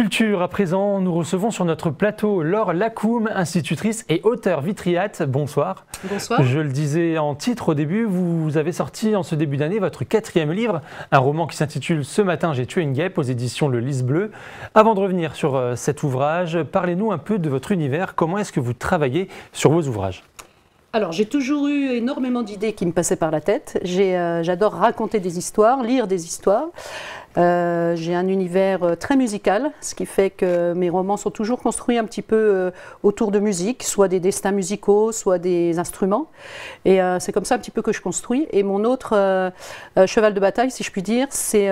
Culture, à présent, nous recevons sur notre plateau Laure Lackoum, institutrice et auteure vitriate. Bonsoir. Bonsoir. Je le disais en titre au début, vous avez sorti en ce début d'année votre 4e livre, un roman qui s'intitule « Ce matin, j'ai tué une guêpe » aux éditions Le Lys Bleu. Avant de revenir sur cet ouvrage, parlez-nous un peu de votre univers. Comment est-ce que vous travaillez sur vos ouvrages ? Alors, j'ai toujours eu énormément d'idées qui me passaient par la tête. J'adore raconter des histoires, lire des histoires. J'ai un univers très musical, ce qui fait que mes romans sont toujours construits un petit peu autour de musique, soit des destins musicaux, soit des instruments. Et c'est comme ça un petit peu que je construis. Et mon autre cheval de bataille, si je puis dire, c'est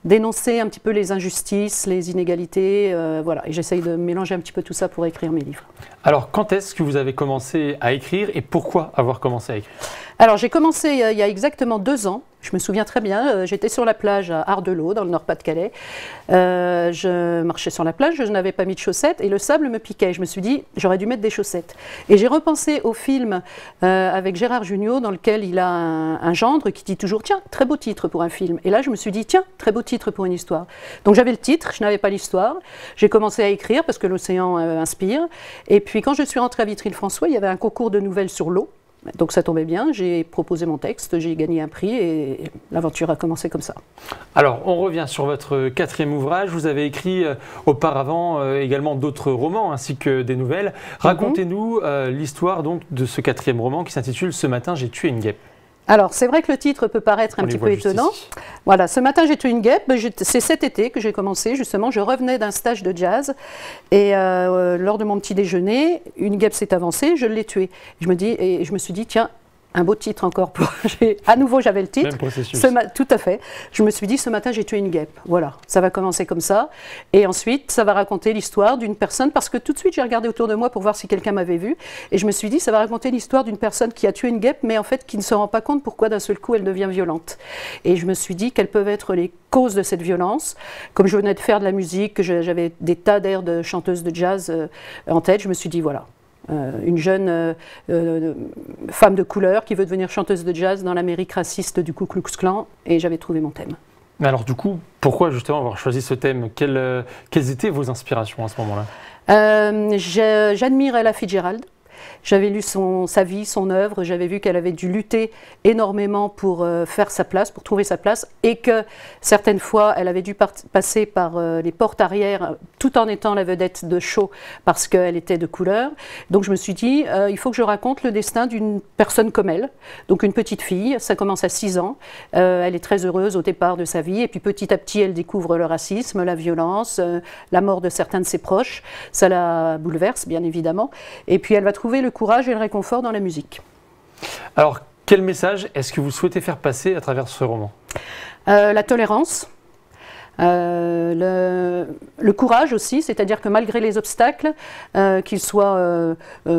dénoncer un petit peu les injustices, les inégalités. Voilà. Et j'essaye de mélanger un petit peu tout ça pour écrire mes livres. Alors, quand est-ce que vous avez commencé à écrire et pourquoi avoir commencé à écrire ? Alors, j'ai commencé il y a exactement 2 ans. Je me souviens très bien, j'étais sur la plage à Ardelot, dans le Nord-Pas-de-Calais. Je marchais sur la plage, je n'avais pas mis de chaussettes et le sable me piquait. Je me suis dit, j'aurais dû mettre des chaussettes. Et j'ai repensé au film avec Gérard Jugnot, dans lequel il a un gendre qui dit toujours, tiens, très beau titre pour un film. Et là, je me suis dit, tiens, très beau titre pour une histoire. Donc j'avais le titre, je n'avais pas l'histoire. J'ai commencé à écrire parce que l'océan inspire. Et puis quand je suis rentrée à Vitry-le-François, il y avait un concours de nouvelles sur l'eau. Donc ça tombait bien, j'ai proposé mon texte, j'ai gagné un prix et l'aventure a commencé comme ça. Alors, on revient sur votre 4e ouvrage. Vous avez écrit auparavant également d'autres romans ainsi que des nouvelles. Racontez-nous l'histoire donc de ce 4e roman qui s'intitule « Ce matin, j'ai tué une guêpe ». Alors, c'est vrai que le titre peut paraître un petit peu étonnant. Voilà, ce matin, j'ai tué une guêpe. C'est cet été que j'ai commencé, justement. Je revenais d'un stage de jazz et lors de mon petit déjeuner, une guêpe s'est avancée, je l'ai tuée. Je me suis dit, tiens, un beau titre encore. À nouveau, j'avais le titre. Même processus. Tout à fait. Je me suis dit, ce matin, j'ai tué une guêpe. Voilà, ça va commencer comme ça. Et ensuite, ça va raconter l'histoire d'une personne, parce que tout de suite, j'ai regardé autour de moi pour voir si quelqu'un m'avait vu. Et je me suis dit, ça va raconter l'histoire d'une personne qui a tué une guêpe, mais en fait, qui ne se rend pas compte pourquoi d'un seul coup, elle devient violente. Et je me suis dit, quelles peuvent être les causes de cette violence. Comme je venais de faire de la musique, que j'avais des tas d'airs de chanteuses de jazz en tête, je me suis dit, voilà. Une jeune femme de couleur qui veut devenir chanteuse de jazz dans l'Amérique raciste du Ku Klux Klan, et j'avais trouvé mon thème. Mais alors du coup, pourquoi justement avoir choisi ce thème ? Quelles étaient vos inspirations à ce moment-là ? J'admire Ella Fitzgerald. J'avais lu sa vie, son œuvre, j'avais vu qu'elle avait dû lutter énormément pour faire sa place, pour trouver sa place, et que certaines fois, elle avait dû passer par les portes arrière, tout en étant la vedette de show, parce qu'elle était de couleur. Donc je me suis dit, il faut que je raconte le destin d'une personne comme elle, donc une petite fille, ça commence à 6 ans, elle est très heureuse au départ de sa vie, et puis petit à petit, elle découvre le racisme, la violence, la mort de certains de ses proches, ça la bouleverse, bien évidemment, et puis elle va trouver le courage et le réconfort dans la musique. Alors, quel message est-ce que vous souhaitez faire passer à travers ce roman ? La tolérance, le courage aussi, c'est-à-dire que malgré les obstacles, qu'ils soient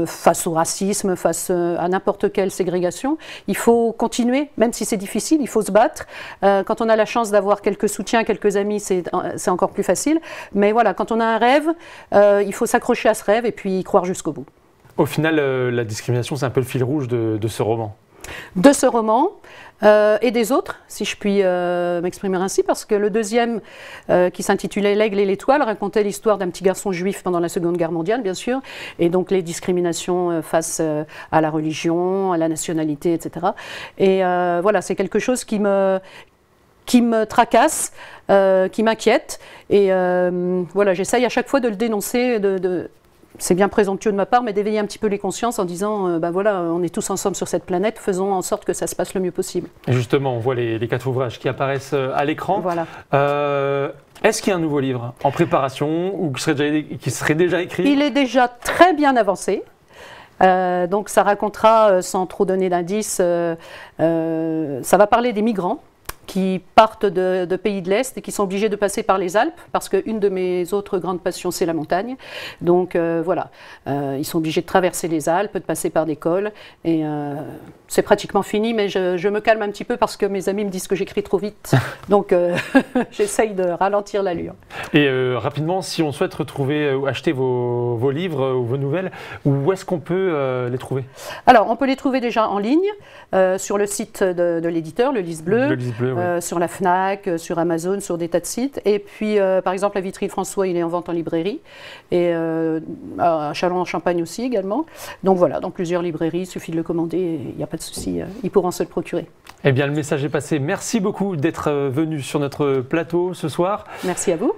face au racisme, face à n'importe quelle ségrégation, il faut continuer, même si c'est difficile, il faut se battre. Quand on a la chance d'avoir quelques soutiens, quelques amis, c'est encore plus facile. Mais voilà, quand on a un rêve, il faut s'accrocher à ce rêve et puis y croire jusqu'au bout. Au final, la discrimination, c'est un peu le fil rouge de ce roman. De ce roman et des autres, si je puis m'exprimer ainsi, parce que le deuxième, qui s'intitulait « L'aigle et l'étoile », racontait l'histoire d'un petit garçon juif pendant la Seconde Guerre mondiale, bien sûr, et donc les discriminations face à la religion, à la nationalité, etc. Et voilà, c'est quelque chose qui me tracasse, qui m'inquiète, et voilà, j'essaye à chaque fois de le dénoncer, c'est bien présomptueux de ma part, mais d'éveiller un petit peu les consciences en disant, ben voilà, on est tous ensemble sur cette planète, faisons en sorte que ça se passe le mieux possible. Et justement, on voit les 4 ouvrages qui apparaissent à l'écran. Voilà. Est-ce qu'il y a un nouveau livre en préparation ou qui serait déjà écrit ? Il est déjà très bien avancé. Donc ça racontera, sans trop donner d'indices, ça va parler des migrants qui partent de pays de l'Est et qui sont obligés de passer par les Alpes, parce qu'une de mes autres grandes passions, c'est la montagne. Donc voilà, ils sont obligés de traverser les Alpes, de passer par des cols, et c'est pratiquement fini, mais je me calme un petit peu parce que mes amis me disent que j'écris trop vite, donc j'essaye de ralentir l'allure. Et rapidement, si on souhaite retrouver ou acheter vos livres ou vos nouvelles, où est-ce qu'on peut les trouver ? Alors, on peut les trouver déjà en ligne, sur le site de l'éditeur, Le Lys Bleu. Le Lys Bleu, oui. sur la Fnac, sur Amazon, sur des tas de sites. Et puis, par exemple, la vitrine François, il est en vente en librairie. Et à Châlons-en-Champagne aussi également. Donc voilà, dans plusieurs librairies, il suffit de le commander, il n'y a pas de souci, ils pourront se le procurer. Eh bien, le message est passé. Merci beaucoup d'être venu sur notre plateau ce soir. Merci à vous.